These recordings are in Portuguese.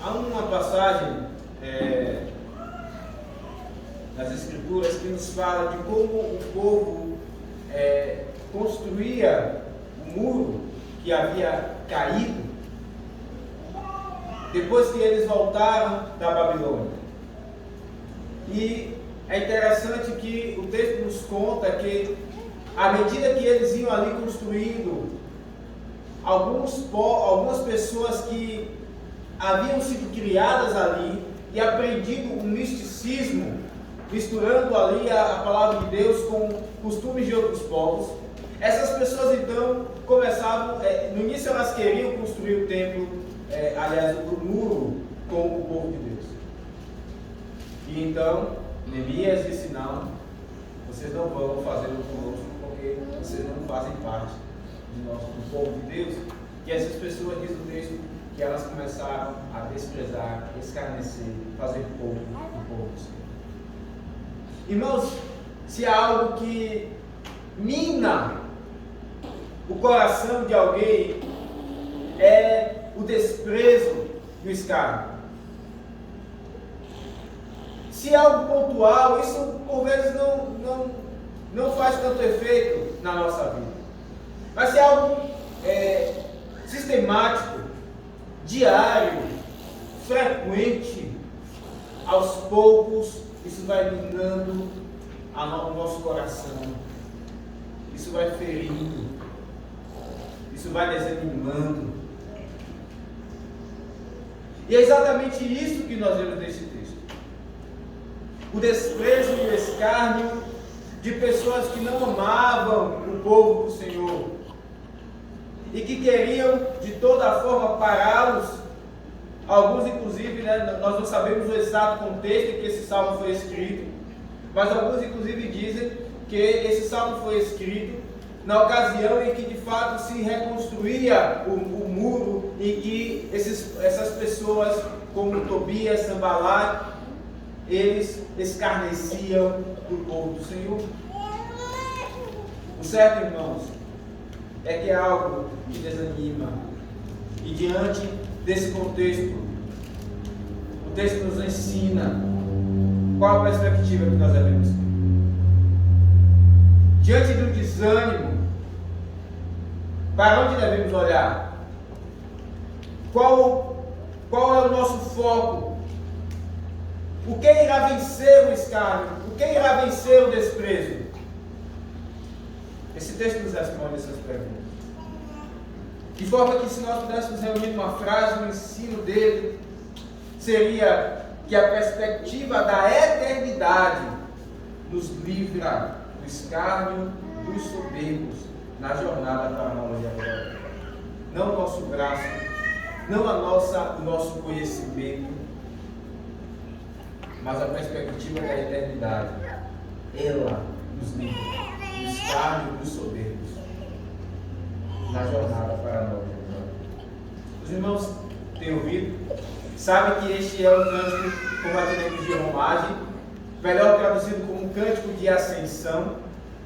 Há uma passagem nas Escrituras que nos fala de como o povo construía o muro que havia caído depois que eles voltaram da Babilônia. E é interessante que o texto nos conta que, à medida que eles iam ali construindo, algumas pessoas que haviam sido criadas ali e aprendido o misticismo, misturando ali a palavra de Deus com costumes de outros povos, essas pessoas então começavam, no início elas queriam construir o templo, aliás, o muro com o povo de Deus. E então Neemias disse: não, vocês não vão fazer o conosco, porque vocês não fazem parte do povo de Deus. E essas pessoas, diz o texto, que elas começaram a desprezar, escarnecer, fazer pouco do povo do Senhor. Irmãos, se há algo que mina o coração de alguém, é o desprezo e o escárnio. Se é algo pontual, isso por vezes não faz tanto efeito na nossa vida. Mas se é algo sistemático, diário, frequente, aos poucos, isso vai minando o nosso coração, isso vai ferindo, isso vai desanimando. E é exatamente isso que nós vemos nesse texto. O desprezo e o escárnio de pessoas que não amavam o povo do Senhor e que queriam de toda forma pará-los. Alguns, inclusive, nós não sabemos o exato contexto em que esse salmo foi escrito, mas alguns, inclusive, dizem que esse salmo foi escrito na ocasião em que de fato se reconstruía o muro, em que essas pessoas, como Tobias, Sanballat, eles escarneciam do povo do Senhor. O certo, irmãos, é que é algo que desanima. E diante desse contexto, o texto nos ensina qual a perspectiva que nós devemos ter. Diante do desânimo, para onde devemos olhar? Qual é o nosso foco? O que irá vencer o escárnio? O que irá vencer o desprezo? Esse texto nos responde essas perguntas. De forma que, se nós pudéssemos reunir uma frase, o ensino dele seria que a perspectiva da eternidade nos livra do escárnio dos soberbos na jornada para a nova Jerusalém. Não o nosso braço, não o nosso conhecimento, mas a perspectiva da eternidade. Ela nos livra do escárnio dos soberbos na jornada para a nova Jerusalém. Os irmãos têm ouvido? Sabem que este é um cântico com batimento de romagem, melhor traduzido como um cântico de ascensão,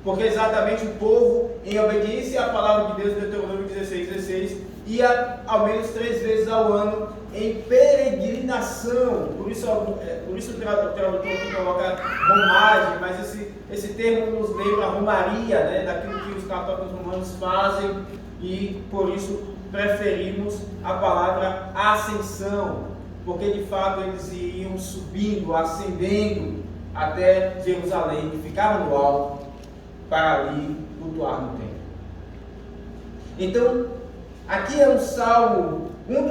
porque exatamente o povo, em obediência à palavra de Deus, Deuteronômio 16:16, ia ao menos 3 vezes ao ano em peregrinação. Por isso o tradutor aqui coloca romagem, mas esse termo nos lembra a romaria, né, daquilo que os católicos romanos fazem, e por isso preferimos a palavra ascensão, porque de fato eles iriam subindo, ascendendo até Jerusalém, que ficava no alto, para ali cultuar no templo. Então, aqui é um dos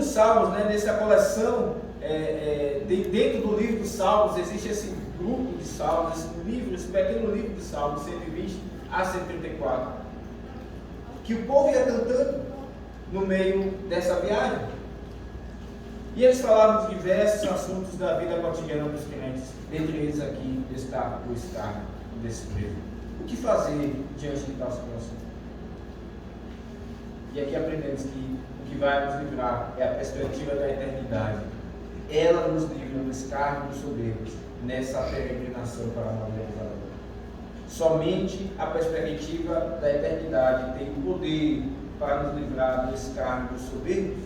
salmos, né, nessa coleção, dentro do livro dos Salmos, existe esse grupo de salmos, esse pequeno livro de salmos, 120 a 134, que o povo ia cantando no meio dessa viagem. E eles falavam de diversos assuntos da vida cotidiana dos crentes. Entre eles aqui está o escárnio, o desprezo. O que fazer diante de tal situação? E aqui aprendemos que o que vai nos livrar é a perspectiva da eternidade. Ela nos livra do escárnio dos soberbos nessa peregrinação para a nova Jerusalém. Somente a perspectiva da eternidade tem o poder para nos livrar do escárnio dos soberbos.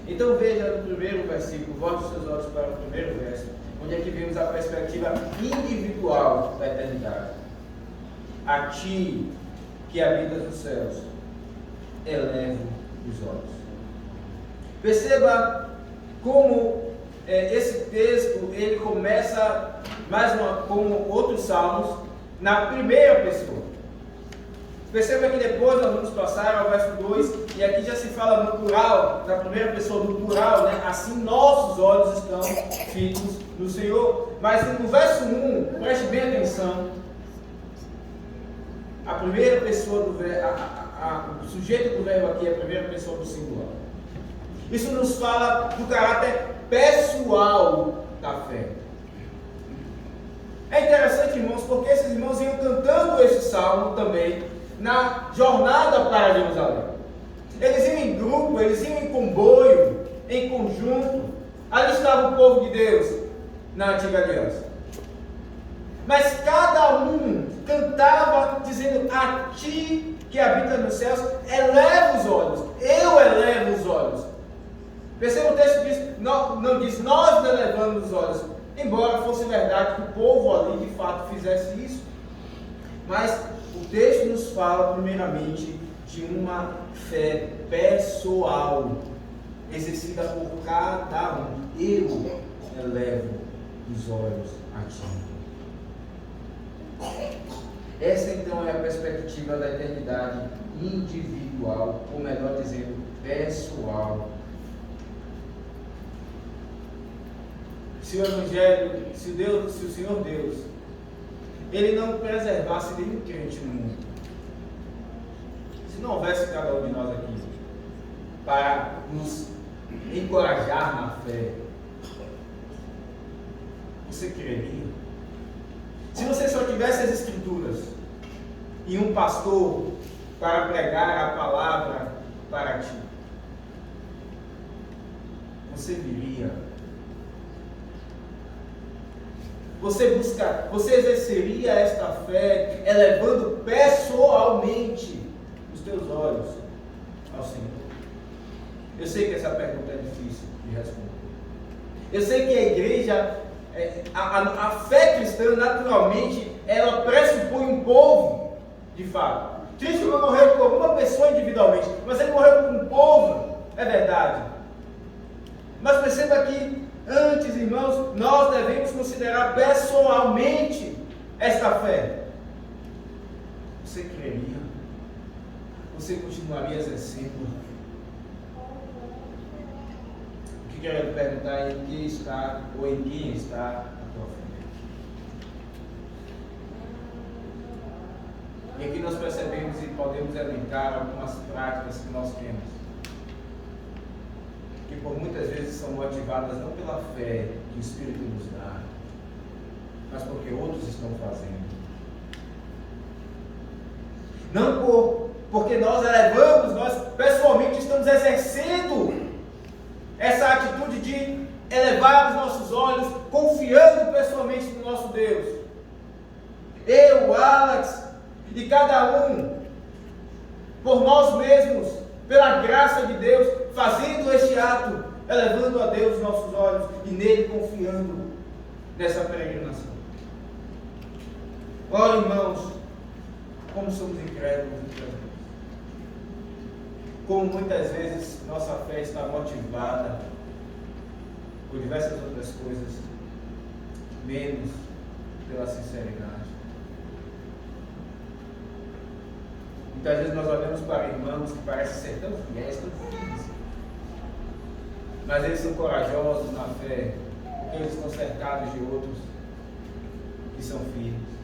Então veja no primeiro versículo, volte os seus olhos para o primeiro verso, onde aqui vemos a perspectiva individual da eternidade. A ti que habitas nos céus, elevo os olhos. Perceba como esse texto ele começa como outros salmos na primeira pessoa. Perceba que depois nós vamos passar ao verso 2, e aqui já se fala no plural, na primeira pessoa no plural, né? Assim nossos olhos estão fitos no Senhor. Mas no verso 1, preste bem atenção, a primeira pessoa do verbo, o sujeito do verbo aqui é a primeira pessoa do singular. Isso nos fala do caráter pessoal da fé. É interessante, irmãos, porque esses irmãos iam cantando esse salmo também na jornada para Jerusalém. Eles iam em grupo, eles iam em comboio, em conjunto. Ali estava o povo de Deus na antiga aliança. Mas cada um cantava dizendo: a ti que habita nos céus, eleva os olhos, eu elevo os olhos. Perceba, o texto diz, não diz nós elevamos os olhos, embora fosse verdade que o povo ali de fato fizesse isso. Mas o texto nos fala primeiramente de uma fé pessoal, exercida por cada um. Eu elevo os olhos a ti. Essa então é a perspectiva da eternidade individual, ou melhor dizendo, pessoal. Se o Evangelho, se o Senhor Deus, Ele não preservasse nenhum crente no mundo, se não houvesse cada um de nós aqui para nos encorajar na fé, você creria? Se você só tivesse as Escrituras e um pastor para pregar a palavra para ti, você viria? Você exerceria esta fé elevando pessoalmente os teus olhos ao Senhor? Eu sei que essa pergunta é difícil de responder. Eu sei que a igreja, a fé cristã, naturalmente, ela pressupõe um povo, de fato. Cristo não morreu por uma pessoa individualmente, mas Ele morreu por um povo, é verdade. Mas perceba que antes, irmãos, nós devemos considerar pessoalmente esta fé. Você creria? Você continuaria exercendo? O que quero perguntar é em que está, ou em quem está a tua fé? E aqui nós percebemos e podemos elencar algumas práticas que nós temos, que por muitas vezes são motivadas não pela fé que o Espírito nos dá, mas porque outros estão fazendo. Não porque nós elevamos, nós pessoalmente estamos exercendo essa atitude de elevar os nossos olhos, confiando pessoalmente no nosso Deus. Eu, Alex, e cada um, por nós mesmos, pela graça de Deus, fazendo este ato, elevando a Deus os nossos olhos e nele confiando nessa peregrinação. Olha, irmãos, como somos incrédulos muitas vezes. Como muitas vezes nossa fé está motivada por diversas outras coisas, menos pela sinceridade. Muitas vezes nós olhamos para irmãos que parecem ser tão fiéis, tão firmes, mas eles são corajosos na fé, porque eles estão cercados de outros que são firmes.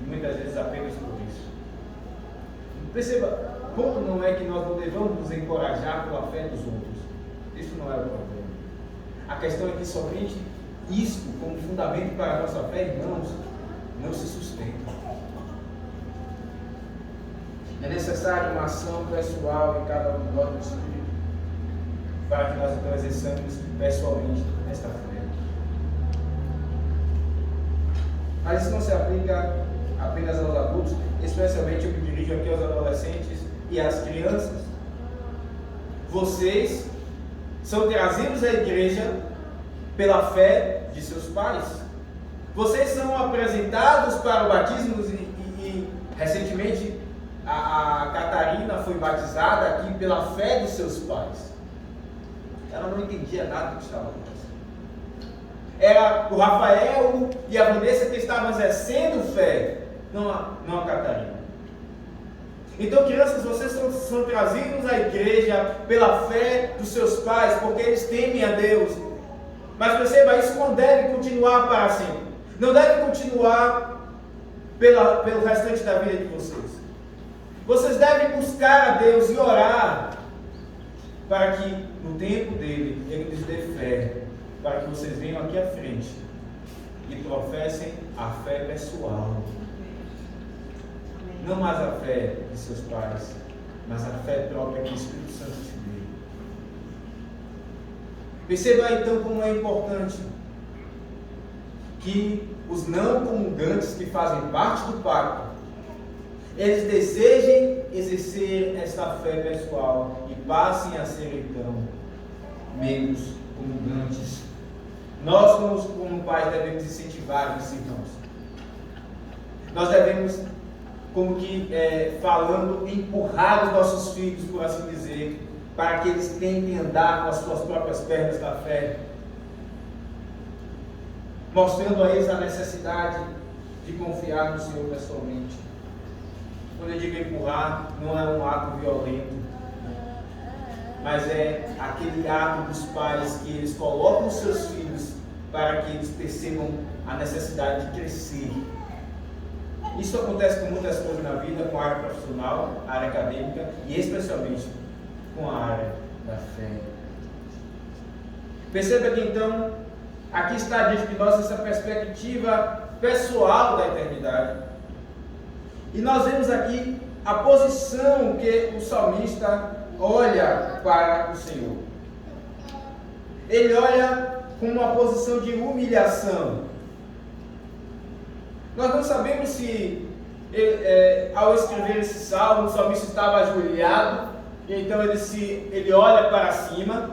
E muitas vezes apenas por isso. Perceba, o ponto não é que nós não devamos nos encorajar pela fé dos outros. Isso não é o problema. A questão é que somente isto, como fundamento para a nossa fé, irmãos, não se sustenta. É necessário uma ação pessoal em cada um de nós no Espírito, para que nós então exerçamos pessoalmente esta fé. Mas isso não se aplica apenas aos adultos, especialmente eu me dirijo aqui aos adolescentes e às crianças. vocês são trazidos à igreja pela fé de seus pais. Vocês são apresentados para o batismo e recentemente a Catarina foi batizada aqui pela fé dos seus pais. Ela não entendia nada do que estava acontecendo. Era o Rafael e a Vanessa que estavam exercendo fé, não a Catarina. Então, crianças, vocês são trazidos à igreja pela fé dos seus pais, porque eles temem a Deus. Mas perceba, isso não deve continuar para sempre. Não deve continuar pelo restante da vida de vocês. Vocês devem buscar a Deus e orar para que no tempo dele Ele lhes dê fé, para que vocês venham aqui à frente e professem a fé pessoal. Não mais a fé de seus pais, mas a fé própria que o Espírito Santo te deu. Perceba então como é importante que os não comungantes que fazem parte do pacto, eles desejem exercer esta fé pessoal e passem a ser então membros comungantes. Nós como pais devemos incentivar os irmãos. Nós devemos, como que falando, empurrar os nossos filhos, por assim dizer, para que eles tentem andar com as suas próprias pernas da fé, mostrando a eles a necessidade de confiar no Senhor pessoalmente. Quando eu digo empurrar, não é um ato violento, mas é aquele ato dos pais que eles colocam os seus filhos para que eles percebam a necessidade de crescer. Isso acontece com muitas coisas na vida, com a área profissional, a área acadêmica e especialmente com a área da fé. Perceba que então, aqui está diante de nós essa perspectiva pessoal da eternidade. E nós vemos aqui a posição que o salmista olha para o Senhor. Ele olha com uma posição de humilhação. Nós não sabemos se ao escrever esse salmo o salmista estava ajoelhado, e então ele olha para cima.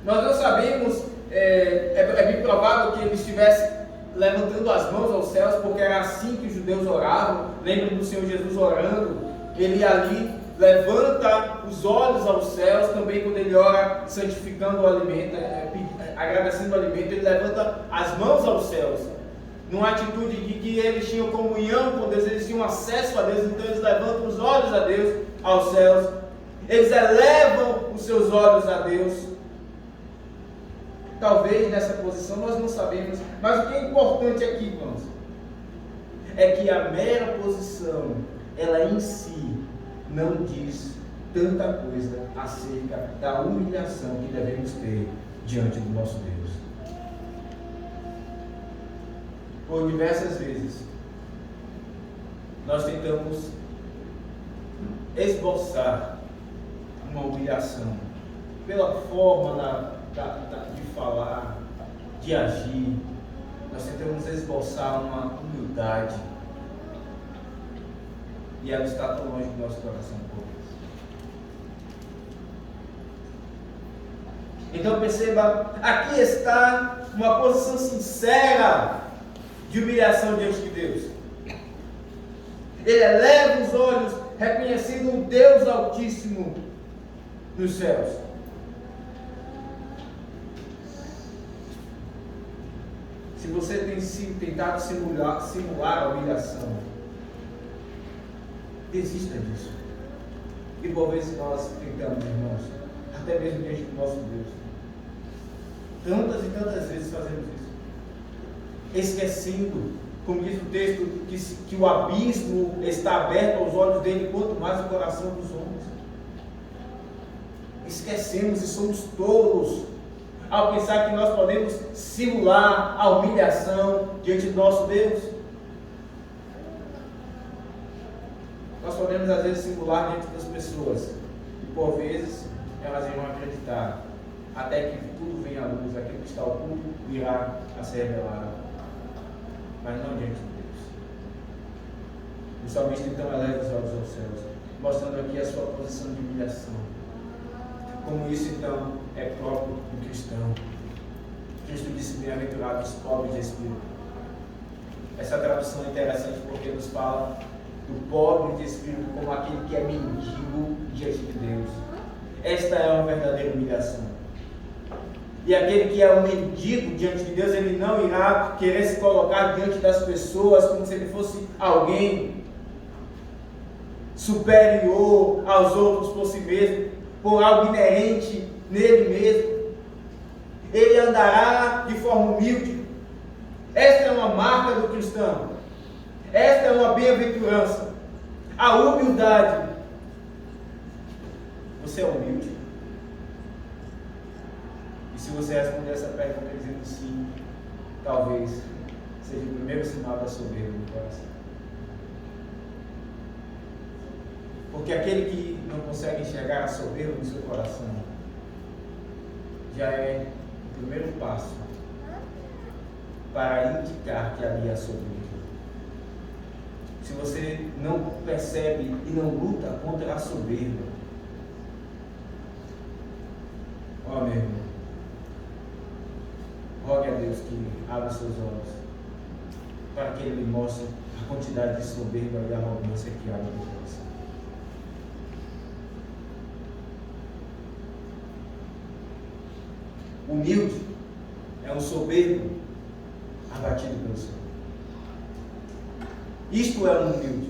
Nós não sabemos, é bem provável que ele estivesse levantando as mãos aos céus, porque era assim que os judeus oravam. Lembra do Senhor Jesus orando? Ele ali levanta os olhos aos céus, também quando ele ora santificando o alimento, agradecendo o alimento, ele levanta as mãos aos céus, numa atitude de que eles tinham comunhão com Deus, eles tinham acesso a Deus, então eles levantam os olhos a Deus, aos céus, eles elevam os seus olhos a Deus. Talvez nessa posição nós não sabemos, mas o que é importante aqui, irmãos, é que a mera posição, ela em si, não diz tanta coisa acerca da humilhação que devemos ter diante do nosso Deus. Por diversas vezes, nós tentamos esboçar uma humilhação pela forma de falar, de agir. Nós tentamos esboçar uma humildade, e ela está tão longe do nosso coração por isso. Então perceba, aqui está uma posição sincera de humilhação diante de Deus. Ele eleva os olhos, reconhecendo o Deus Altíssimo nos céus. Se você tem tentado simular a humilhação, desista disso. E por vezes nós tentamos, irmãos, até mesmo diante do nosso Deus. Tantas e tantas vezes fazemos isso, esquecendo, como diz o texto, que o abismo está aberto aos olhos dele, quanto mais o coração dos homens. Esquecemos e somos tolos ao pensar que nós podemos simular a humilhação diante do nosso Deus. Nós podemos às vezes simular diante das pessoas, e por vezes elas irão acreditar, até que tudo venha à luz, aquilo que está oculto virá a ser revelado, mas não diante de Deus. O salmista então eleva os olhos aos céus, mostrando aqui a sua posição de humilhação. como isso então é próprio do cristão. Cristo disse: bem-aventurados os pobres de espírito. Essa tradução é interessante porque nos fala do pobre de espírito como aquele que é mendigo diante de Deus. Esta é uma verdadeira humilhação. E aquele que é um mendigo diante de Deus, ele não irá querer se colocar diante das pessoas como se ele fosse alguém superior aos outros por si mesmo, por algo inerente nele mesmo. Ele andará de forma humilde. Esta é uma marca do cristão. Esta é uma bem-aventurança. A humildade. Você é humilde? E se você responder essa pergunta dizendo sim, talvez seja o primeiro sinal da soberba no coração. Porque aquele que não consegue enxergar a soberba no seu coração já é o primeiro passo para indicar que ali há soberba. Se você não percebe e não luta contra a soberba, ó meu irmão, rogue a Deus que abra seus olhos para que Ele lhe mostre a quantidade de soberba e arrogância que há no teu coração. Humilde é um soberbo abatido pelo Senhor. Isto é um humilde.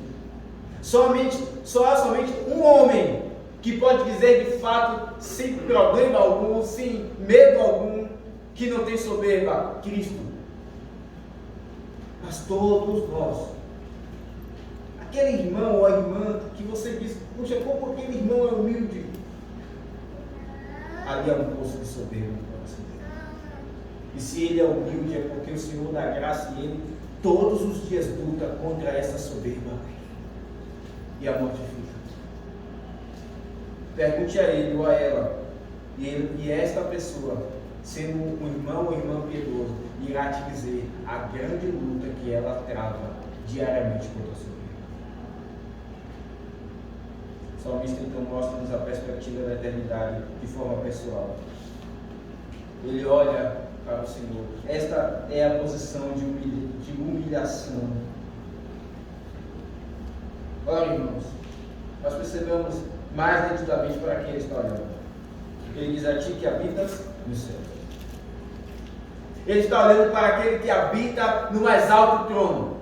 Só há somente um homem que pode dizer de fato, sem problema algum, sem medo algum, que não tem soberba: Cristo. Mas todos nós, aquele irmão ou a irmã que você diz: puxa, como aquele irmão é humilde, ali há um poço de soberba no coração dele. E se ele é humilde, é porque o Senhor dá graça e ele todos os dias luta contra essa soberba e a mortifica. Pergunte a ele ou a ela, e esta pessoa, sendo um irmão ou irmã piedoso, irá te dizer a grande luta que ela trava diariamente contra a soberba. O salmista então mostra-nos a perspectiva da eternidade de forma pessoal. Ele olha para o Senhor. Esta é a posição de humilhação. Ora, irmãos, nós percebemos mais nitidamente para quem ele está olhando. Ele diz a ti que habitas no céu. Ele está olhando para aquele que habita no mais alto trono.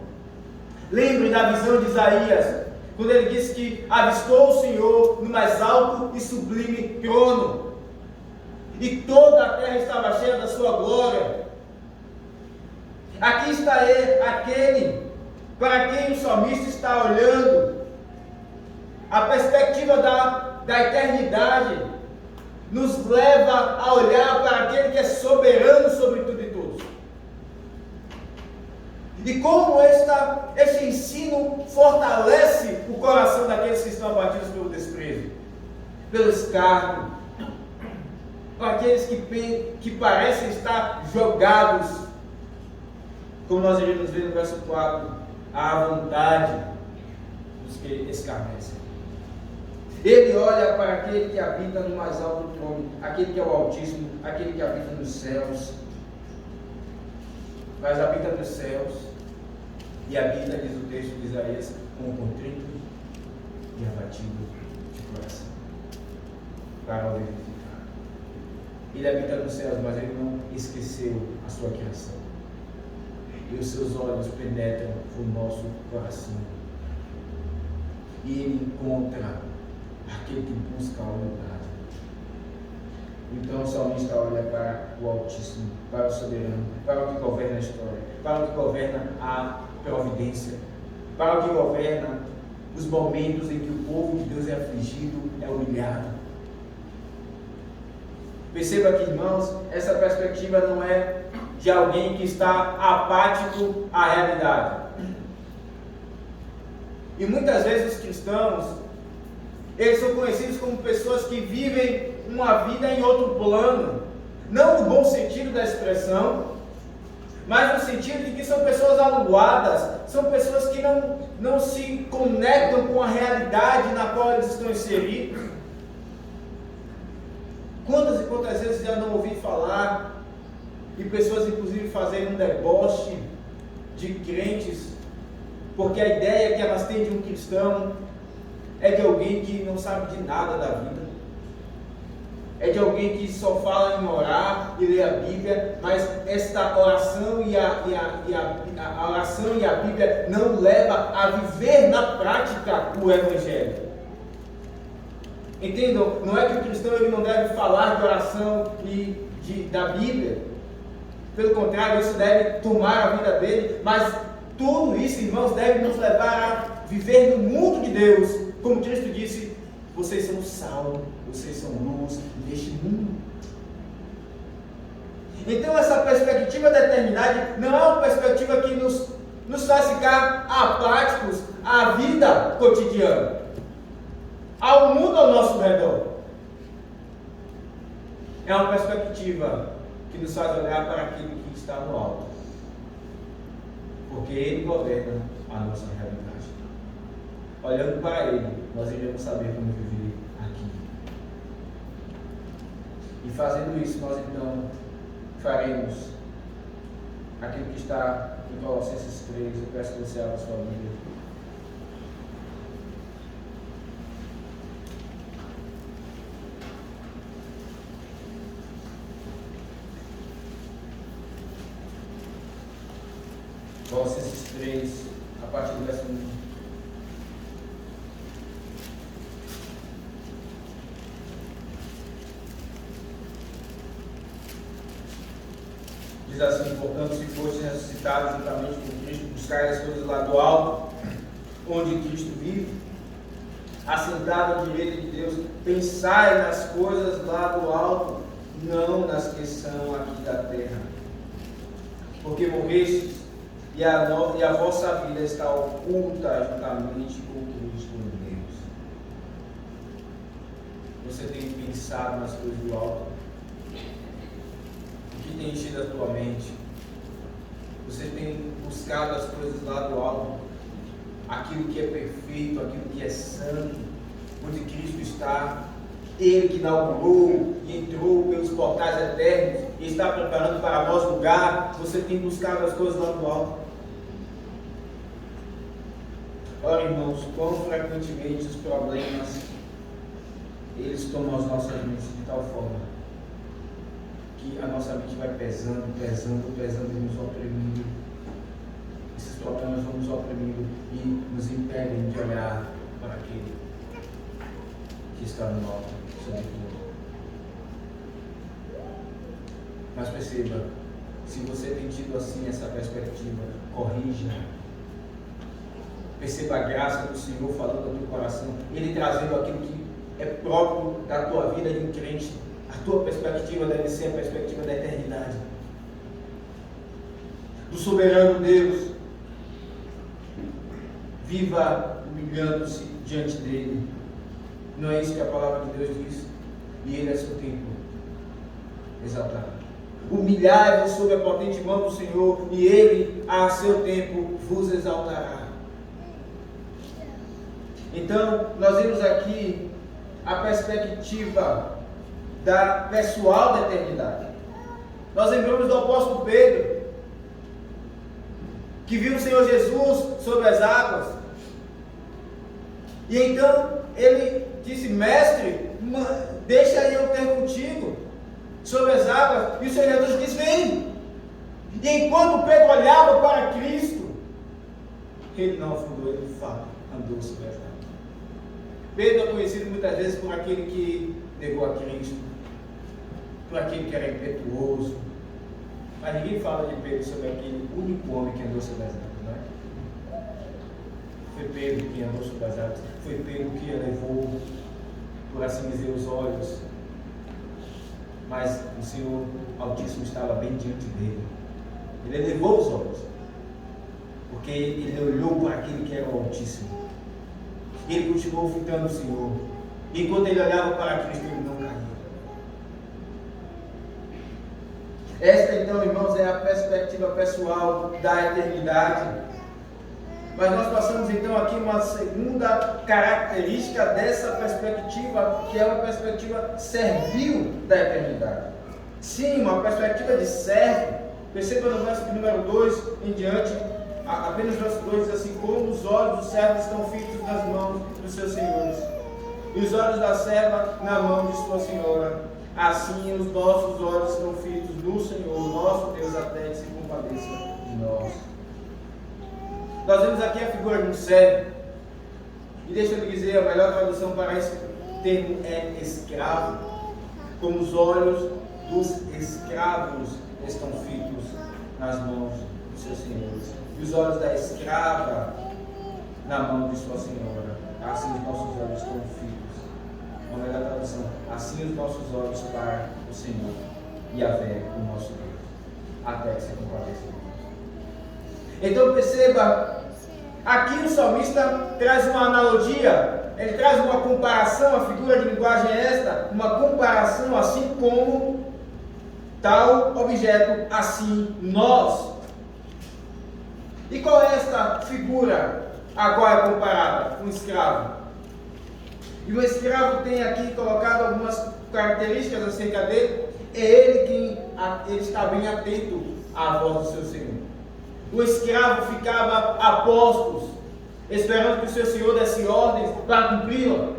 Lembre da visão de Isaías, quando ele disse que avistou o Senhor no mais alto e sublime trono, e toda a terra estava cheia da sua glória. Aqui está ele, aquele para quem o salmista está olhando. A perspectiva da eternidade nos leva a olhar para aquele que é soberano sobre tudo e todos. E como este ensino fortalece o coração daqueles que estão abatidos pelo desprezo, pelo escárnio, para aqueles que parecem estar jogados, como nós iremos ver no verso 4, à vontade dos que escarnecem. Ele olha para aquele que habita no mais alto trono, aquele que é o Altíssimo, aquele que habita nos céus. Mas habita nos céus e habita, diz o texto de Isaías, com contrito e abatido de coração, para o verificar. Ele habita nos céus, mas ele não esqueceu a sua criação. E os seus olhos penetram o nosso coração. E ele encontra aquele que busca a humildade. Então o salmista olha para o Altíssimo, para o Soberano, para o que governa a história, para o que governa a providência, para o que governa os momentos em que o povo de Deus é afligido, é humilhado. Perceba aqui, irmãos, essa perspectiva não é de alguém que está apático à realidade. E muitas vezes os cristãos, eles são conhecidos como pessoas que vivem uma vida em outro plano, não no bom sentido da expressão, mas no sentido de que são pessoas aluadas, são pessoas que não se conectam com a realidade na qual eles estão inseridos. Quantas e quantas vezes já não ouvi falar, e pessoas inclusive fazendo um deboche de crentes, porque a ideia que elas têm de um cristão é de alguém que não sabe de nada da vida, é de alguém que só fala em orar e ler a Bíblia, mas esta oração a oração e a Bíblia não leva a viver na prática o Evangelho. Entendam? Não é que o cristão ele não deve falar de oração e da Bíblia. Pelo contrário, isso deve tomar a vida dele. Mas tudo isso, irmãos, deve nos levar a viver no mundo de Deus. Como Cristo disse, vocês são sal, vocês são luz deste mundo. Então essa perspectiva da eternidade não é uma perspectiva que nos faz ficar apáticos à vida cotidiana, ao mundo ao nosso redor. É uma perspectiva que nos faz olhar para aquilo que está no alto, porque Ele governa a nossa realidade. Olhando para Ele, nós iremos saber como viver aqui. E fazendo isso, nós então faremos aquilo que está em Colossenses 3. Eu peço que você abra a sua Bíblia. Colossenses 3, a partir do verso 1. Diz assim: portanto, se fostes ressuscitados juntamente com Cristo, buscai as coisas lá do alto, onde Cristo vive, assentado à direita de Deus, pensai nas coisas lá do alto, não nas que são aqui da terra. Porque morrestes, e a vossa vida está oculta juntamente com Cristo em Deus. Você tem pensado nas coisas do alto? O que tem enchido a tua mente? Você tem buscado as coisas lá do alto, aquilo que é perfeito, aquilo que é santo, onde Cristo está, Ele que inaugurou e entrou pelos portais eternos e está preparando para nós lugar. Você tem buscado as coisas lá do alto? Ora, irmãos, quão frequentemente os problemas eles tomam as nossas mentes de tal forma que a nossa mente vai pesando e nos oprimindo. Esses problemas vão nos oprimindo e nos impedem de olhar para aquele que está no alto, sobre tudo. Mas perceba, se você tem tido assim essa perspectiva, corrija. Perceba a graça do Senhor falando ao teu coração, Ele trazendo aquilo que é próprio da tua vida de um crente. A tua perspectiva deve ser a perspectiva da eternidade, do soberano Deus. Viva humilhando-se diante dele. Não é isso que a palavra de Deus diz? E Ele é seu tempo exaltará. Humilhai-vos sob a potente mão do Senhor, e Ele a seu tempo vos exaltará. Então, nós vemos aqui a perspectiva pessoal da eternidade. Nós lembramos do apóstolo Pedro, que viu o Senhor Jesus sobre as águas, e então ele disse: mestre, deixa eu ter contigo sobre as águas. E o Senhor Jesus disse: vem. E enquanto Pedro olhava para Cristo, ele não afundou, ele de fato andou sobre as águas. Pedro é conhecido muitas vezes por aquele que negou a Cristo, por aquele que era impetuoso, mas ninguém fala de Pedro sobre aquele único homem que andou sobre as águas, não é? Foi Pedro que andou sobre as águas, foi Pedro que elevou, por assim dizer, os olhos, mas o Senhor Altíssimo estava bem diante dele. Ele elevou os olhos, porque ele olhou para aquele que era o Altíssimo. Ele continuou fitando o Senhor. E enquanto ele olhava para Cristo, ele não caía. Esta, então, irmãos, é a perspectiva pessoal da eternidade. Mas nós passamos então aqui uma segunda característica dessa perspectiva, que é uma perspectiva servil da eternidade. Sim, uma perspectiva de servo. Perceba no verso número 2 em diante, apenas o verso 2 diz assim: como os olhos dos servos estão fitos nas mãos dos seus senhores, e os olhos da serva na mão de sua senhora, assim os nossos olhos estão fitos no Senhor, nosso Deus, até que se compadeça de nós. Nós vemos aqui a figura de um servo, e deixa eu lhe dizer, a melhor tradução para esse termo é escravo, como os olhos dos escravos estão fitos nas mãos dos seus senhores, e os olhos da escrava na mão de sua senhora, assim os nossos olhos estão fitos. Uma melhor tradução: assim os nossos olhos para o Senhor e a Yahvé, o nosso Deus, até que se compadeça de nós. Então perceba, aqui o salmista traz uma analogia, ele traz uma comparação, a figura de linguagem é esta, uma comparação, assim como tal objeto, assim nós. E qual é esta figura a qual é comparada? Um escravo. E o escravo tem aqui colocado algumas características acerca dele. É ele quem ele está bem atento à voz do seu senhor. O escravo ficava a postos, esperando que o seu senhor desse ordens para cumpri-la.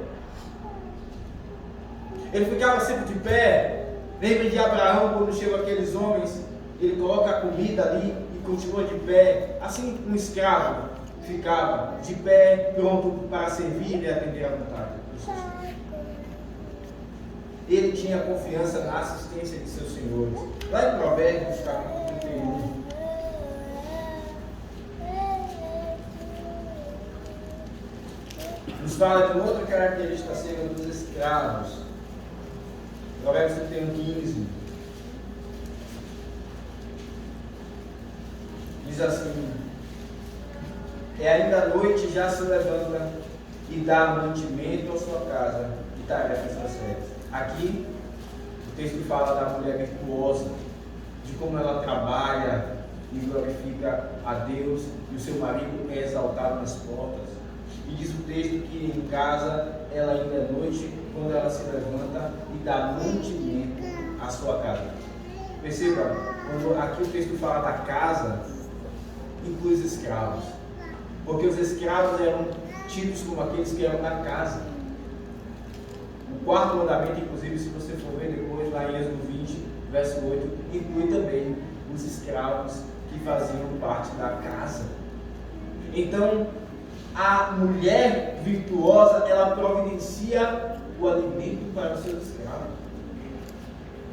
Ele ficava sempre de pé. Lembre de Abraão, quando chegam aqueles homens, ele coloca a comida ali e continua de pé. Assim um escravo ficava de pé, pronto para servir e atender à vontade do seu senhor. Ele tinha confiança na assistência de seus senhores. Lá em Provérbios, capítulo 31, nos fala de uma outra característica acerca dos escravos. Provérbios 31, 15. Diz assim: é ainda a noite, já se levanta e dá mantimento à sua casa e tarefas certas. Aqui o texto fala da mulher virtuosa, de como ela trabalha e glorifica a Deus, e o seu marido é exaltado nas portas. E diz o texto que em casa ela ainda é noite, quando ela se levanta e dá mantimento à sua casa. Perceba, quando aqui o texto fala da casa, inclui os escravos, porque os escravos eram tidos como aqueles que eram da casa. O quarto mandamento, inclusive, se você for ver depois, lá em Êxodo 20, verso 8, inclui também os escravos que faziam parte da casa. Então, a mulher virtuosa, ela providencia o alimento para os seus escravos.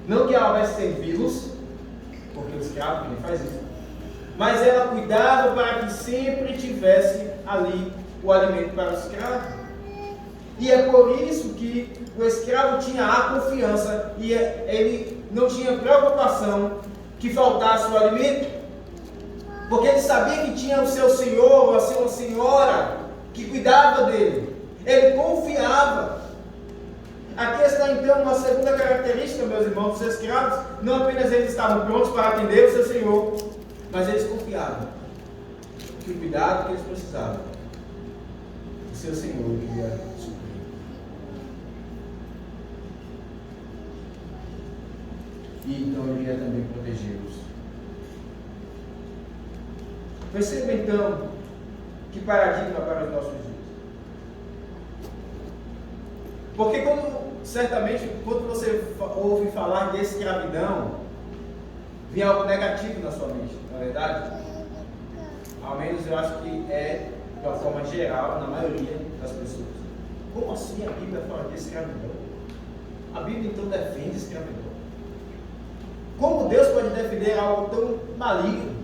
Não que ela vai servi-los, porque o escravo nem faz isso, mas ela cuidava para que sempre tivesse ali o alimento para o escravo. E é por isso que o escravo tinha a confiança e ele não tinha preocupação que faltasse o alimento, porque ele sabia que tinha o seu senhor ou a sua senhora que cuidava dele. Ele confiava. Aqui está então uma segunda característica, meus irmãos, dos escravos. Não apenas eles estavam prontos para atender o seu senhor, mas eles confiavam que o cuidado que eles precisavam, o seu senhor iria suprir. E então ele iria também protegê-los. Perceba então que paradigma para os nossos dias. Porque certamente quando você ouve falar de escravidão, vem algo negativo na sua mente, não é verdade? Ao menos eu acho que é de uma forma geral, na maioria das pessoas. Como assim a Bíblia fala de escravidão? A Bíblia então defende escravidão. Como Deus pode defender algo tão maligno?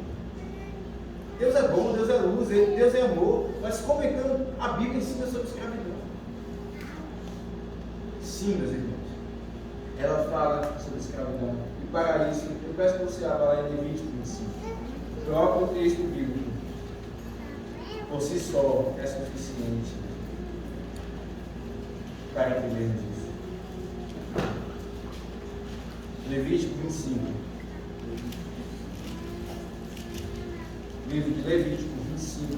Deus é bom, Deus é luz, Deus é amor, mas como então a Bíblia ensina sobre escravidão? Sim, meus irmãos, ela fala sobre escravidão. E para isso, eu peço que você abra lá em Levítico 25. O próprio texto bíblico, por si só, é suficiente para entendermos isso. Levítico 25. Livro de Levítico 25.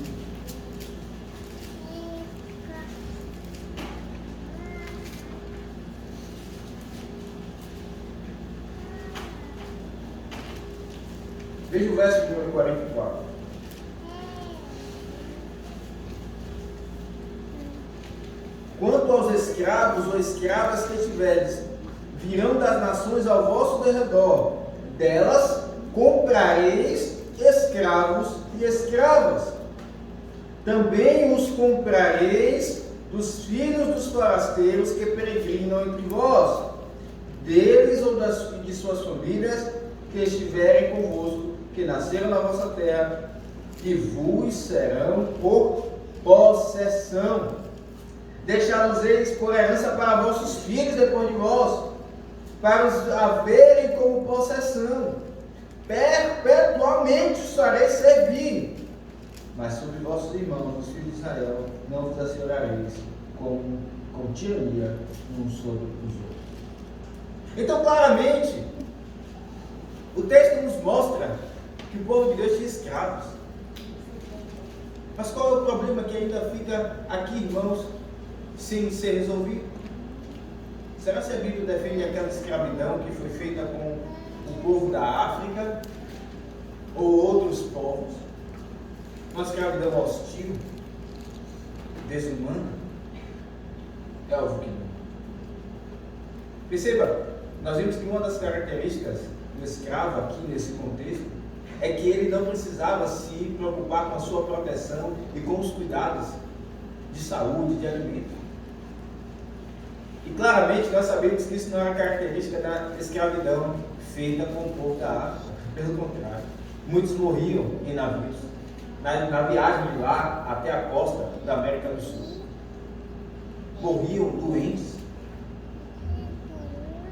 Veja o verso de número 44. Quanto aos escravos ou escravas que tiveres, virão das nações ao vosso derredor, delas comprareis escravos e escravas. Também os comprareis dos filhos dos forasteiros que peregrinam entre vós, deles ou de suas famílias que estiverem convosco, que nasceram na vossa terra, que vos serão por possessão. Deixá-los-eis por herança para vossos filhos depois de vós, para os haverem como possessão. Perpetuamente os fareis servir. Mas sobre vossos irmãos, os filhos de Israel, não vos assenhorareis com tirania uns sobre os outros. Então, claramente, o texto nos mostra que o povo de Deus tinha escravos. Mas qual é o problema que ainda fica aqui, irmãos, sem ser resolvido? Será que a Bíblia defende aquela escravidão que foi feita com o povo da África ou outros povos? Uma escravidão hostil, desumana? É óbvio que não. Perceba, nós vimos que uma das características do escravo aqui nesse contexto é que ele não precisava se preocupar com a sua proteção e com os cuidados de saúde, de alimento. E claramente nós sabemos que isso não é uma característica da escravidão feita com o povo da África. Pelo contrário, muitos morriam em navios, na viagem de lá até a costa da América do Sul. Morriam doentes.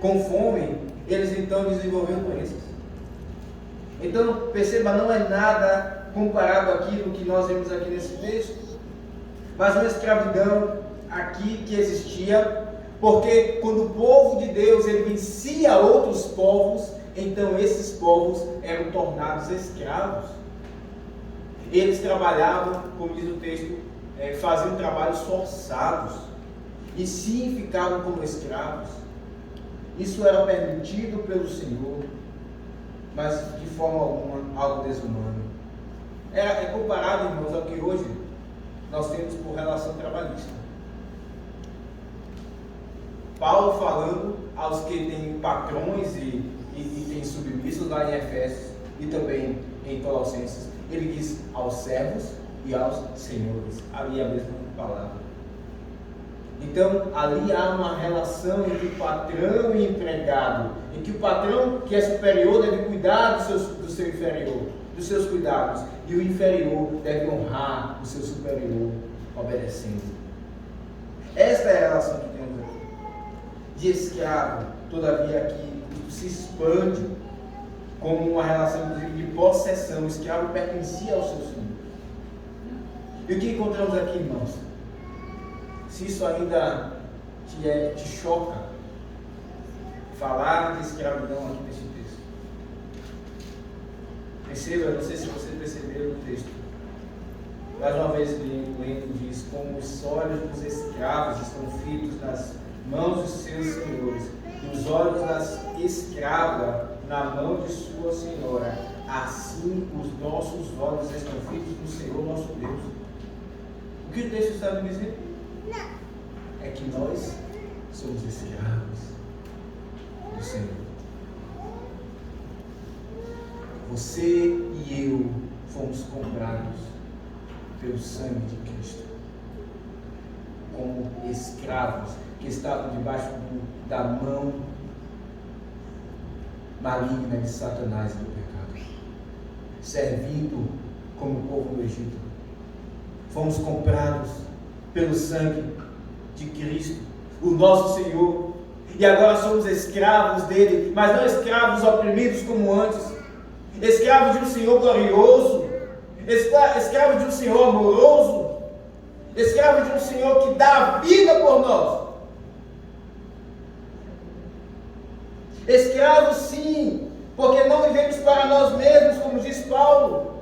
Com fome, eles então desenvolviam doenças. Então, perceba, não é nada comparado àquilo que nós vemos aqui nesse texto, mas uma escravidão aqui que existia, porque quando o povo de Deus ele vencia outros povos, então esses povos eram tornados escravos. Eles trabalhavam, como diz o texto, faziam trabalhos forçados, e sim ficavam como escravos. Isso era permitido pelo Senhor, mas de forma alguma algo desumano. É comparado, irmãos, ao que hoje nós temos por relação trabalhista. Paulo falando aos que têm patrões e têm submissos lá em Efésios e também em Colossenses, ele diz aos servos e aos senhores. Ali é a mesma palavra. Então, ali há uma relação entre patrão e empregado, em que o patrão, que é superior, deve cuidar do seu inferior, dos seus cuidados, e o inferior deve honrar o seu superior, obedecendo. Esta é a relação que temos aqui. De escravo, todavia, aqui se expande como uma relação, inclusive, de possessão. O escravo pertencia ao seu senhor. E o que encontramos aqui, irmãos? Se isso ainda te choca, falar de escravidão aqui nesse texto. Perceba, não sei se você percebeu no texto. Mais uma vez lendo diz, como os olhos dos escravos estão fitos nas mãos dos seus senhores, e os olhos das escravas na mão de sua senhora, assim os nossos olhos estão fitos no Senhor nosso Deus. O que o texto está me dizendo? É que nós somos escravos do Senhor. Você e eu fomos comprados pelo sangue de Cristo, como escravos que estavam debaixo da mão maligna de Satanás e do pecado, servindo como o povo do Egito. Fomos comprados pelo sangue de Cristo, o nosso Senhor, e agora somos escravos dele, mas não escravos oprimidos como antes, escravos de um Senhor glorioso, escravos de um Senhor amoroso, escravos de um Senhor que dá a vida por nós. Escravos sim, porque não vivemos para nós mesmos, como diz Paulo.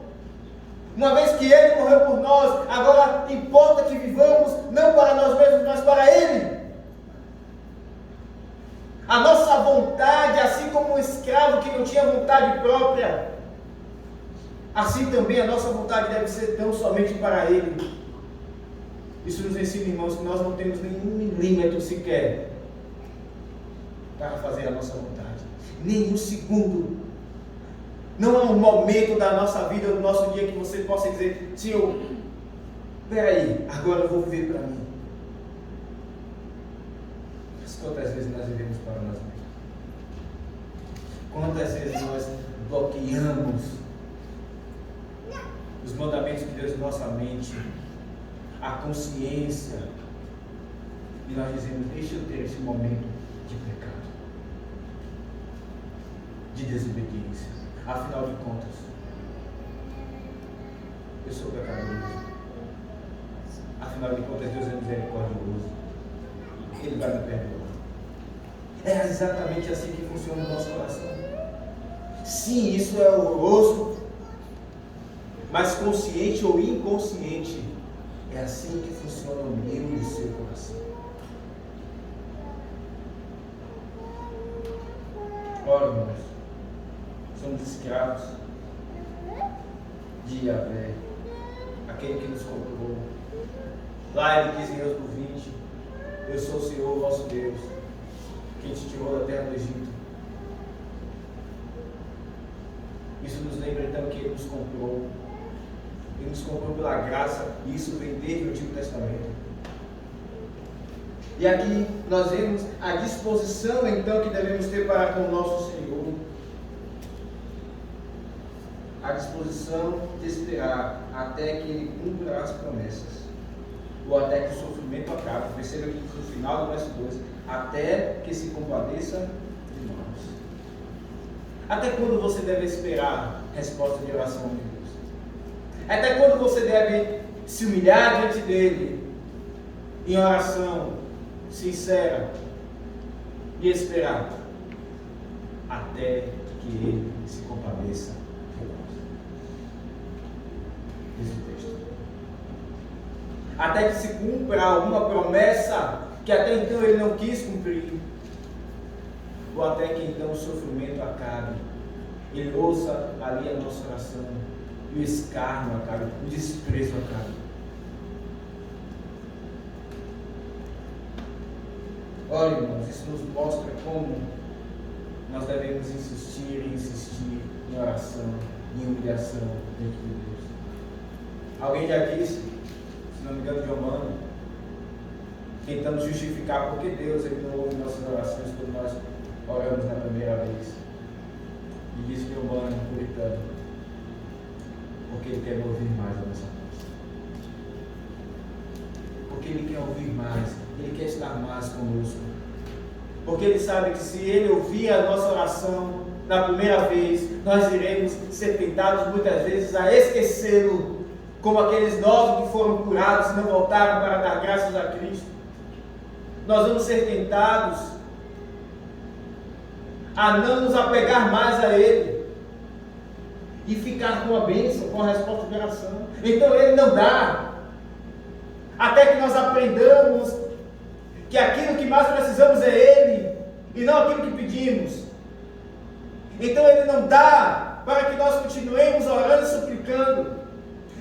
Uma vez que Ele morreu por nós, agora importa que vivamos não para nós mesmos, mas para Ele. A nossa vontade, assim como um escravo que não tinha vontade própria, assim também a nossa vontade deve ser tão somente para Ele. Isso nos ensina, irmãos, que nós não temos nenhum milímetro sequer para fazer a nossa vontade. Nenhum segundo. Não há um momento da nossa vida, do nosso dia, que você possa dizer: Senhor, peraí, agora eu vou viver para mim. Mas quantas vezes nós vivemos para nós mesmos? Quantas vezes nós bloqueamos os mandamentos de Deus em nossa mente, a consciência, e nós dizemos: deixa eu ter esse momento de pecado, de desobediência. Afinal de contas, eu sou pecador. Afinal de contas, Deus é misericordioso. Ele vai me perdoar. É exatamente assim que funciona o nosso coração. Sim, isso é horroroso, mas consciente ou inconsciente, é assim que funciona o meu e o seu coração. Ora, irmãos, somos escravos de Yahvé, aquele que nos comprou. Lá ele diz em Êxodo 20: eu sou o Senhor vosso Deus, quem te tirou da terra do Egito. Isso nos lembra então que Ele nos comprou. Ele nos comprou pela graça, e isso vem desde o Antigo Testamento. E aqui nós vemos a disposição então que devemos ter para com o nosso Senhor. A disposição de esperar até que Ele cumpra as promessas, ou até que o sofrimento acabe. Perceba aqui no final do verso 2: até que se compadeça de nós. Até quando você deve esperar resposta de oração de Deus? Até quando você deve se humilhar diante dele em oração sincera e esperar até que ele se compadeça de nós? Diz o texto. Até que se cumpra alguma promessa que até então ele não quis cumprir, ou até que então o sofrimento acabe, ele ouça ali a nossa oração, e o escárnio acabe, o desprezo acabe. Olha, irmãos, isso nos mostra como nós devemos insistir em oração, em humilhação diante de Deus. Alguém já disse, se não me engano, Giovanni, tentando justificar porque Deus ele não ouve nossas orações quando nós oramos na primeira vez. E disse Giovanni, puritano, porque ele quer ouvir mais a nossa voz. Porque ele quer ouvir mais, ele quer estar mais conosco. Porque ele sabe que se ele ouvir a nossa oração na primeira vez, nós iremos ser tentados muitas vezes a esquecê-lo, como aqueles 9 que foram curados e não voltaram para dar graças a Cristo. Nós vamos ser tentados a não nos apegar mais a Ele e ficar com a bênção, com a resposta de oração. Então Ele não dá, até que nós aprendamos que aquilo que mais precisamos é Ele e não aquilo que pedimos. Então Ele não dá para que nós continuemos orando e suplicando.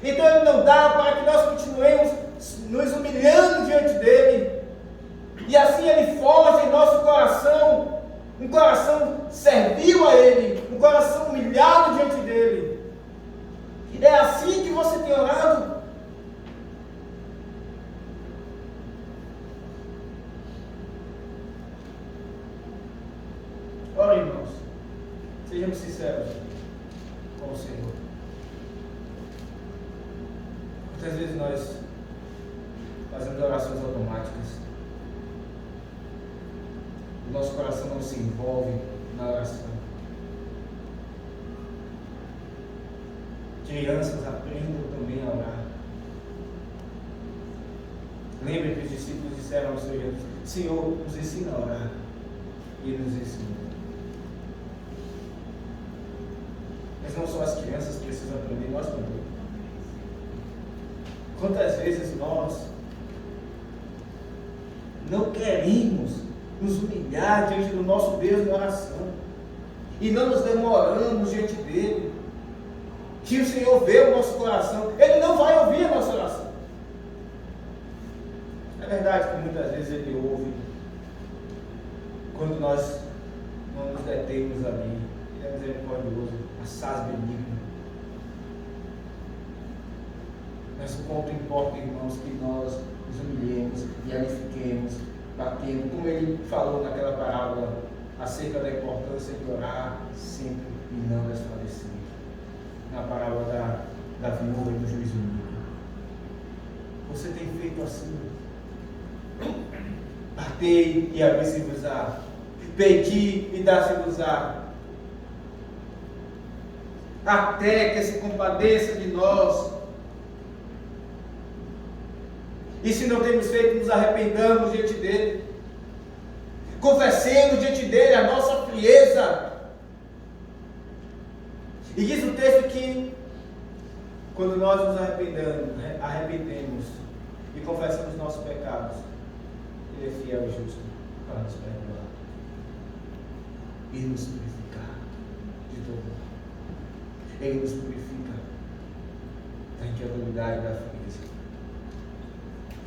Então Ele não dá para que nós continuemos nos humilhando diante dEle. E assim Ele forja em nosso coração um coração servil a Ele, um coração humilhado diante dEle. É assim que você tem orado? Ora, irmãos, sejamos sinceros com o Senhor. Muitas vezes nós fazemos orações automáticas. O nosso coração não se envolve na oração. Crianças aprendam também a orar. Lembre que os discípulos disseram ao Senhor Jesus: Senhor, nos ensina a orar. E Ele nos ensinou. Mas não só as crianças precisam aprender, nós também. Quantas vezes nós não queremos nos humilhar diante do nosso Deus em oração, e não nos demoramos diante dele. que o Senhor vê o nosso coração, Ele não vai ouvir a nossa oração. É verdade que muitas vezes Ele ouve quando nós não nos detemos ali. Ele é misericordioso, assaz benigno. Mas o quanto importa, irmãos, que nós nos humilhemos e ali fiquemos batendo, como Ele falou naquela parábola acerca da importância de orar sempre e não desfalecer. Na parábola da viúva e do juízo único. Você tem feito assim? Batei e abri-se-vos-á. Pedi e dá-se-vos-á. Até que se compadeça de nós. E se não temos feito, nos arrependamos diante dele. Confessemos diante dele a nossa frieza. E diz o texto que quando nós nos arrependemos e confessamos nossos pecados, Ele é fiel e justo para nos perdoar e nos purificar de todo mal. Ele nos purifica da incredulidade e da frieza.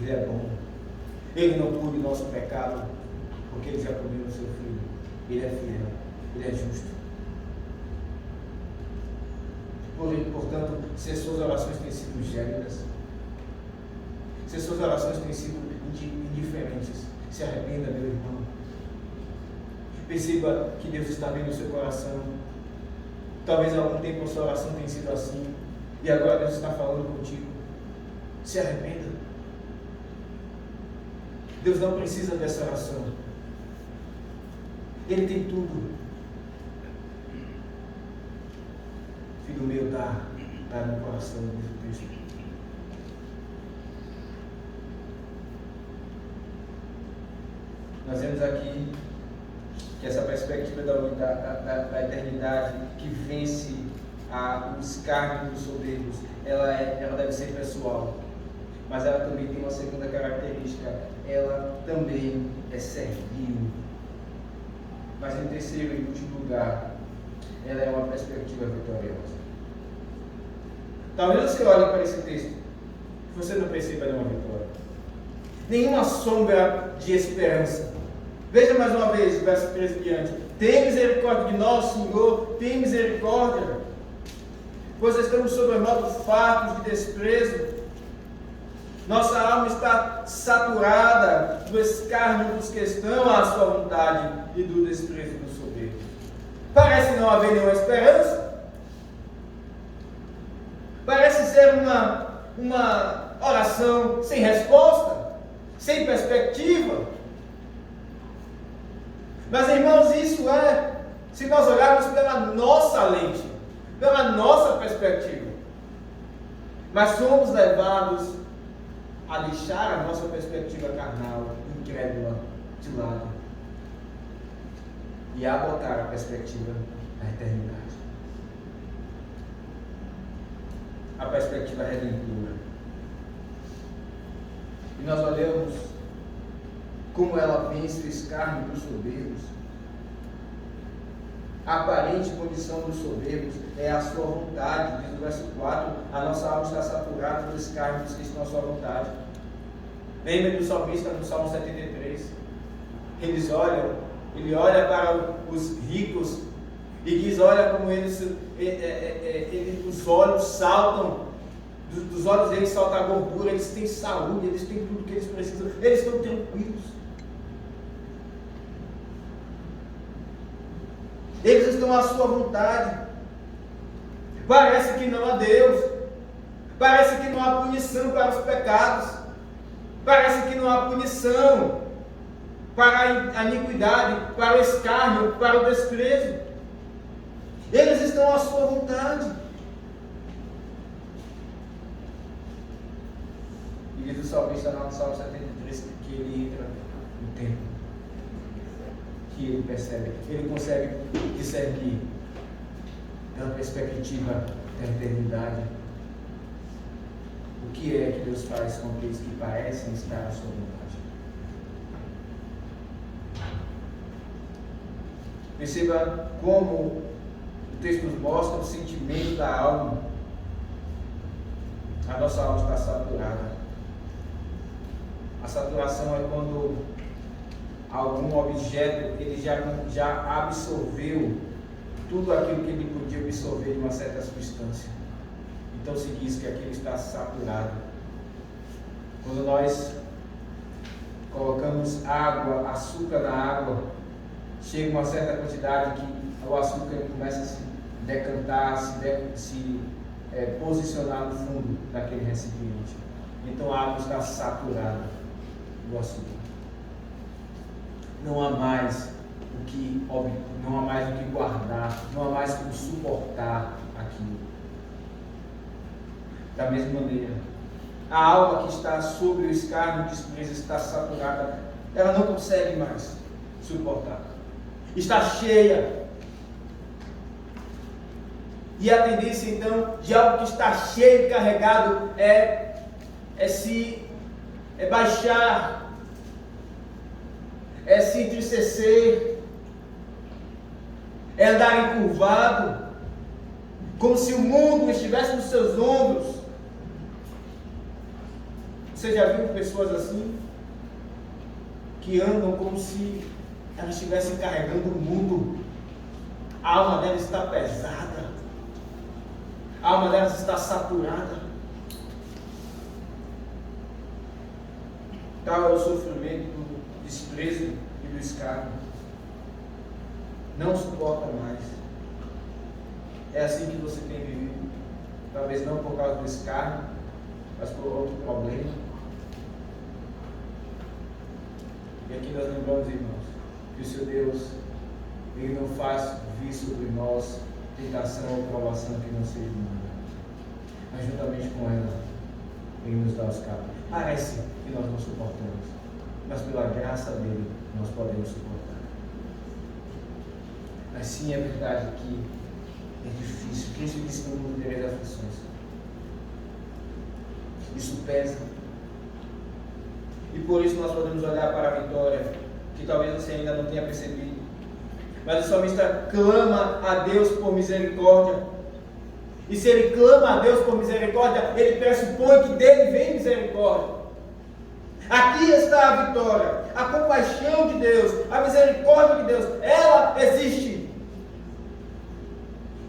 Ele é bom. Ele não pune nosso pecado, porque Ele já puniu o seu Filho. Ele é fiel. Ele é justo. Portanto, se as suas orações têm sido gélidas, se as suas orações têm sido indiferentes, se arrependa, meu irmão. Perceba que Deus está vendo o seu coração. Talvez há algum tempo a sua oração tenha sido assim, e agora Deus está falando contigo. Se arrependa. Deus não precisa dessa oração. Ele tem tudo. Filho meu, dá no coração, diz o texto. Nós vemos aqui que essa perspectiva da eternidade que vence o escárnio dos soberbos, ela deve ser pessoal, mas ela também tem uma segunda característica, ela também é servil. Mas em terceiro e último lugar, ela é uma perspectiva vitoriosa. Talvez você olhe para esse texto e você não perceba nenhuma vitória, nenhuma sombra de esperança. Veja mais uma vez o verso 13 diante. Tem misericórdia de nós, Senhor, tem misericórdia, pois estamos sobremodo fartos de desprezo. Nossa alma está saturada do escárnio dos que estão à sua vontade e do desprezo do soberbo. Parece não haver nenhuma esperança. Parece ser uma oração sem resposta, sem perspectiva. Mas, irmãos, isso é se nós olharmos pela nossa lente, pela nossa perspectiva. Mas somos levados a deixar a nossa perspectiva carnal, incrédula, de lado e a botar a perspectiva da eternidade, a perspectiva redentora. E nós olhamos como ela vence o escárnio dos soberbos. A aparente condição dos soberbos é a sua vontade, diz o verso 4, a nossa alma está saturada do escárnio dos que estão à sua vontade. Lembra do salmista no Salmo 73? Ele olha para os ricos e diz, olha como os olhos saltam, dos olhos deles salta a gordura, eles têm saúde, eles têm tudo que eles precisam, eles estão tranquilos. Eles estão à sua vontade. Parece que não há Deus. Parece que não há punição para os pecados. Parece que não há punição para a iniquidade, para o escárnio, para o desprezo. Eles estão à sua vontade. E diz o salmista no Salmo 73 que ele entra no templo, que ele percebe, ele consegue discernir da perspectiva da eternidade o que é que Deus faz com aqueles que parecem estar à sua vontade. Perceba como o texto nos mostra o sentimento da alma A nossa alma está saturada. A saturação é quando algum objeto ele já absorveu tudo aquilo que ele podia absorver de uma certa substância. Então se diz que aquilo está saturado. Quando nós colocamos água, açúcar na água, chega uma certa quantidade que o açúcar começa a se decantar, se posicionar no fundo daquele recipiente. Então a água está saturada do açúcar. Não há mais o que guardar, não há mais como suportar aquilo. Da mesma maneira, a alma que está sobre o escárnio de desprezo está saturada, ela não consegue mais suportar. Está cheia. E a tendência então de algo que está cheio e carregado é baixar, é se entristecer, é andar encurvado, como se o mundo estivesse nos seus ombros. Você já viu pessoas assim? Que andam como se elas estivessem carregando o mundo. A alma delas está pesada. A alma delas está saturada. Tal é o sofrimento do desprezo e do escárnio. Não suporta mais. É assim que você tem vivido. Talvez não por causa do escárnio, mas por outro problema. E aqui nós lembramos, irmãos, que o Senhor Deus, Ele não faz vir sobre nós tentação ou provação que não seja humana. Mas juntamente com ela, Ele nos dá os cabos. Parece que nós não suportamos, mas pela graça dEle, nós podemos suportar. Mas sim, é verdade que é difícil. Cristo disse que no mundo tereis aflições. Isso pesa. E por isso nós podemos olhar para a vitória, que talvez você ainda não tenha percebido. Mas o salmista clama a Deus por misericórdia. E se ele clama a Deus por misericórdia, ele pressupõe que dele vem misericórdia. Aqui está a vitória, a compaixão de Deus, a misericórdia de Deus. Ela existe.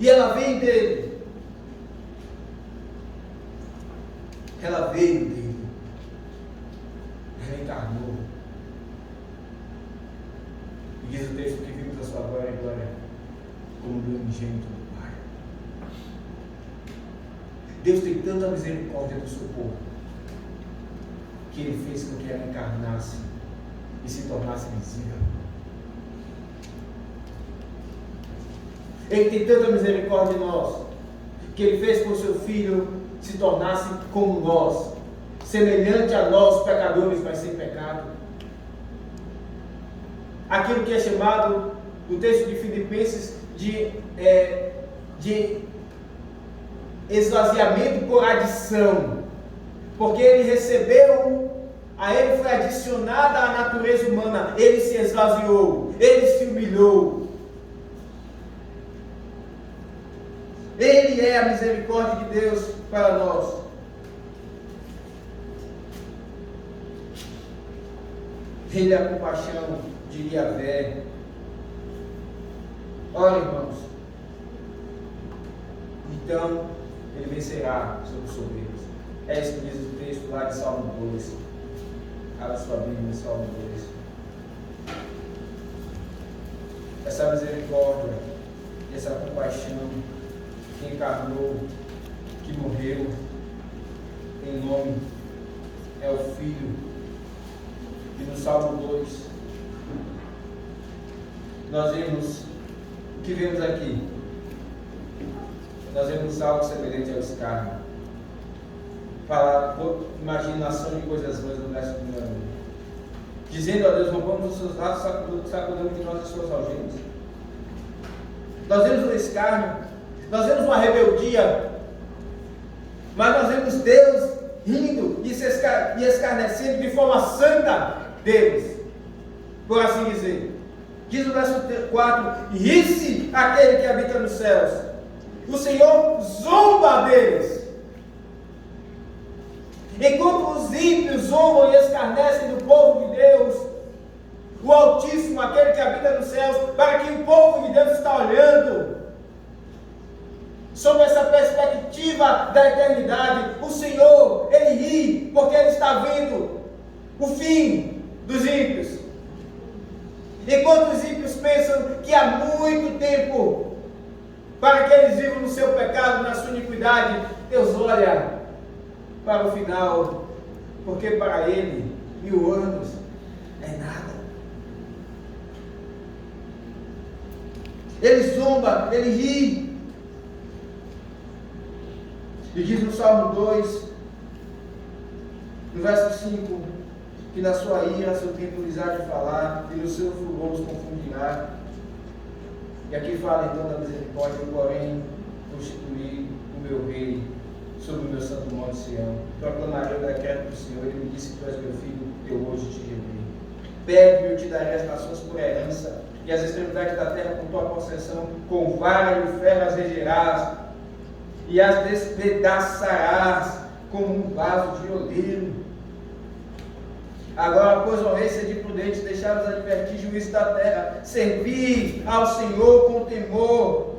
E ela vem dele. Ela veio dele. Ela encarnou. E diz o texto que vimos a sua glória e glória como do unigênito do Pai. Deus tem tanta misericórdia do seu povo que Ele fez com que ela encarnasse e se tornasse visível. Ele tem tanta misericórdia de nós que Ele fez com que o seu Filho se tornasse como nós, semelhante a nós, pecadores, mas sem pecado. Aquilo que é chamado, no texto de Filipenses, de esvaziamento por adição, porque ele recebeu, a ele foi adicionada a natureza humana, ele se esvaziou, ele se humilhou. Ele é a misericórdia de Deus para nós. Ele é a compaixão de Yahvé. Olha, irmãos, então ele vencerá sobre os soberbos. É isso que diz o texto lá de Salmo 2. Abra sua Bíblia em Salmo 2. Essa misericórdia, essa compaixão que encarnou, que morreu em nome, é o Filho. E no Salmo 2 nós vemos o que vemos aqui. Nós vemos algo semelhante ao escárnio. Falar, imaginação de coisas ruins no verso 1. Dizendo a Deus, rompamos os seus laços, sacudamos de nós as suas algemas. Nós vemos um escárnio, nós vemos uma rebeldia, mas nós vemos Deus rindo e escarnecendo de forma santa deles, por assim dizer. Diz o verso 4: ri-se aquele que habita nos céus, o Senhor zomba deles. Enquanto os ímpios zombam e escarnecem do povo de Deus, o Altíssimo, aquele que habita nos céus, para que o povo de Deus está olhando, sob essa perspectiva da eternidade, o Senhor, Ele ri, porque Ele está vendo o fim dos ímpios. Enquanto os ímpios pensam que há muito tempo para que eles vivam no seu pecado, na sua iniquidade, Deus olha para o final, porque para Ele 1000 anos é nada. Ele zomba, Ele ri. E diz no Salmo 2, no verso 5, que na sua ira seu tempo lhes há de falar, e no seu furor os confundirá. E aqui fala então da misericórdia, porém constituí o meu rei sobre o meu santo monte Sião. Proclamarei o decreto do Senhor, Ele me disse que tu és meu filho, eu hoje te reuni. Pede-me, eu te darei as nações por herança, e as extremidades da terra por tua possessão, com vara e ferro as regerás, e as despedaçarás como um vaso de oleiro. Agora, pois, ó rei, sede prudente, deixai-vos advertir juízo da terra, servi ao Senhor com temor,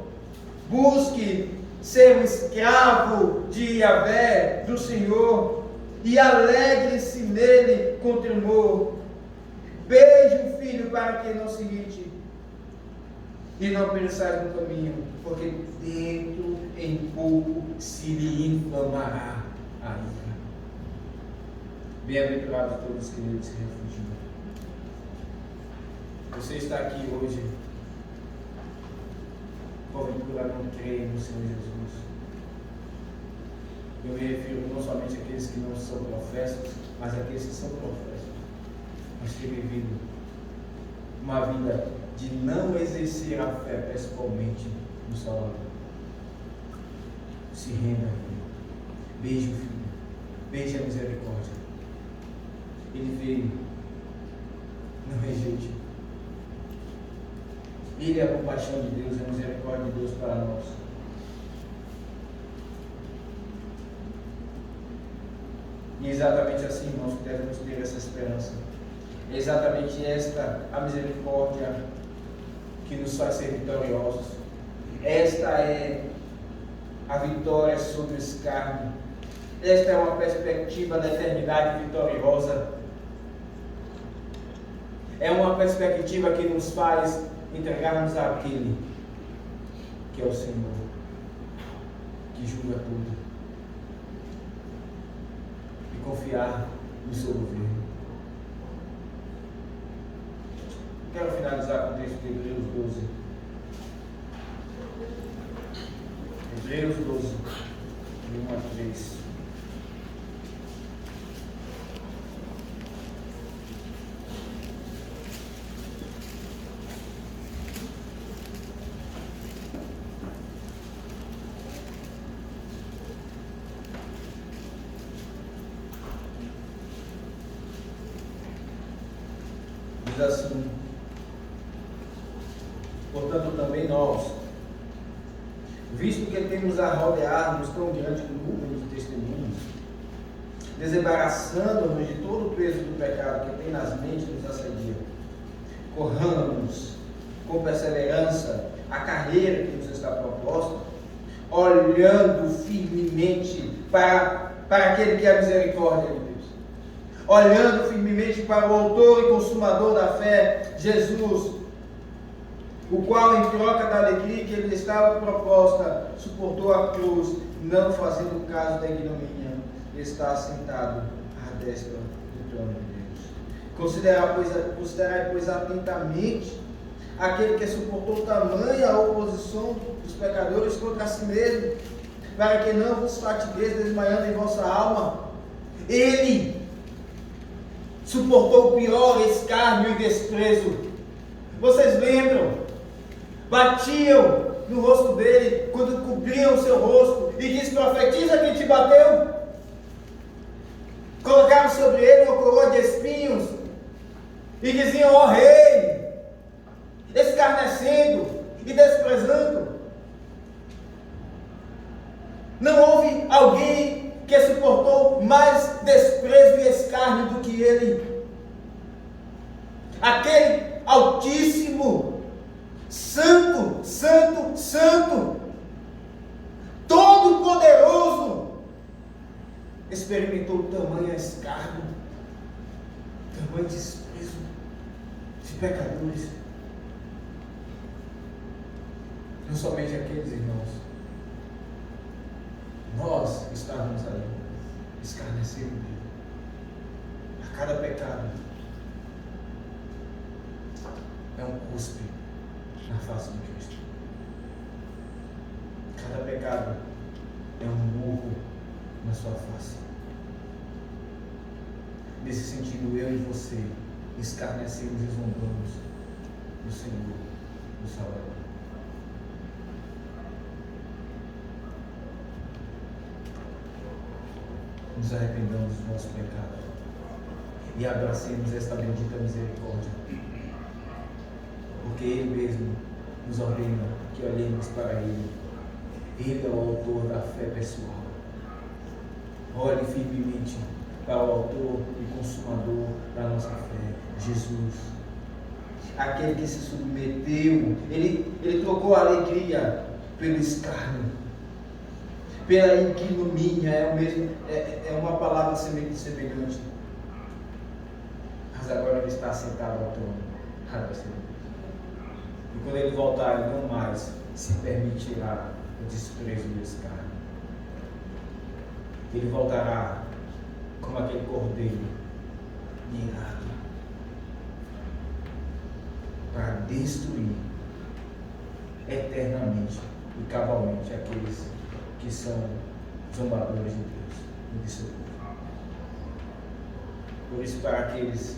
busque ser um escravo de Yahvé, do Senhor, e alegre-se nele com temor. Beije o filho para que não se irrite, e não pensais no caminho, porque dentro em pouco se lhe inflamará a ira. Bem-aventurados todos que nele se refugiam. Você está aqui hoje, porventura não creem no Senhor Jesus. Eu me refiro não somente àqueles que não são profetas, mas àqueles que são profetas, mas têm vivido uma vida de não exercer a fé, principalmente no Salvador. Se renda a Ele. Beije o Filho. Beije a misericórdia. Ele veio. Não rejeite. Ele é a compaixão de Deus, é a misericórdia de Deus para nós. E é exatamente assim, irmãos, que devemos ter essa esperança. É exatamente esta a misericórdia que nos faz ser vitoriosos. Esta é a vitória sobre o escárnio. Esta é uma perspectiva da eternidade vitoriosa. É uma perspectiva que nos faz entregarmos àquele que é o Senhor, que julga tudo, e confiar no seu governo. Quero finalizar com o texto de Hebreus 12. Hebreus 12, de 1 a 3. Diz assim: portanto também nós, visto que temos a rodear-nos tão grande número de testemunhos, desembaraçando-nos de todo o peso do pecado que tem nas mentes nos assedia, corramos com perseverança a carreira que nos está proposta, olhando firmemente para aquele que é a misericórdia de Deus, olhando firmemente para o autor e consumador da fé, Jesus, o qual, em troca da alegria que ele estava proposta, suportou a cruz, não fazendo caso da ignomínia, está sentado à destra do trono de Deus. Considerai, pois, atentamente aquele que suportou tamanha oposição dos pecadores contra si mesmo, para que não vos fatigueis desmaiando em vossa alma. Ele suportou o pior escárnio e desprezo. Vocês lembram? Batiam no rosto dele quando cobriam o seu rosto e diz: profetiza quem te bateu. Colocaram sobre ele uma coroa de espinhos e diziam: ó rei, escarnecendo e desprezando. Não houve alguém que suportou por mais desprezo e escárnio do que ele. Aquele Altíssimo, Santo, Santo, Santo, Todo-Poderoso, experimentou tamanho escárnio, tamanho desprezo de pecadores. Não somente aqueles irmãos, nós estávamos ali, escarnecendo dele. A cada pecado é um cuspe na face de Cristo. Cada pecado é um murro na sua face. Nesse sentido, eu e você escarnecemos e zombamos do Senhor, do Salvador. Nos arrependamos do nosso pecado e abracemos esta bendita misericórdia, porque Ele mesmo nos ordena que olhemos para Ele. Ele é o autor da fé pessoal. Olhe firmemente para o autor e consumador da nossa fé, Jesus. Aquele que se submeteu, ele trocou a alegria pelo escárnio, pela ignomínia, é uma palavra semelhante. Mas agora ele está sentado ao trono. E quando ele voltar, ele não mais se permitirá o desprezo e o escárnio. Ele voltará como aquele cordeiro irado para destruir eternamente e cabalmente aqueles que são zombadores de Deus e de seu povo. Por isso, para aqueles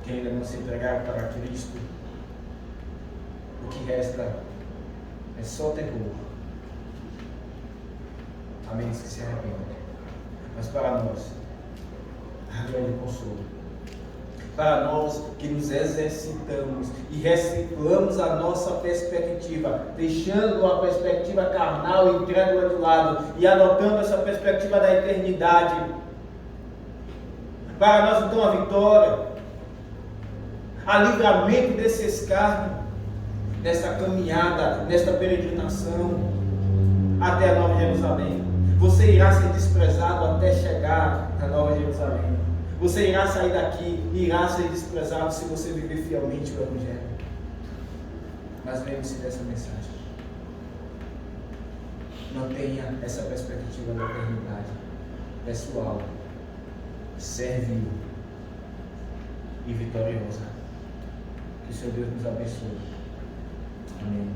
que ainda não se entregaram para Cristo, o que resta é só terror, a menos que se arrependam. Mas para nós, a grande consolo. Para nós que nos exercitamos e reciclamos a nossa perspectiva, deixando a perspectiva carnal e incrédula de lado e adotando essa perspectiva da eternidade. Para nós, então, a vitória, a livramento desse escárnio, nessa caminhada, nesta peregrinação até a Nova Jerusalém. Você irá ser desprezado até chegar na Nova Jerusalém. Você irá sair daqui e irá ser desprezado se você viver fielmente o Evangelho. Mas lembre-se dessa mensagem. Não tenha essa perspectiva da eternidade pessoal, servil e vitoriosa. Que o Senhor Deus nos abençoe. Amém.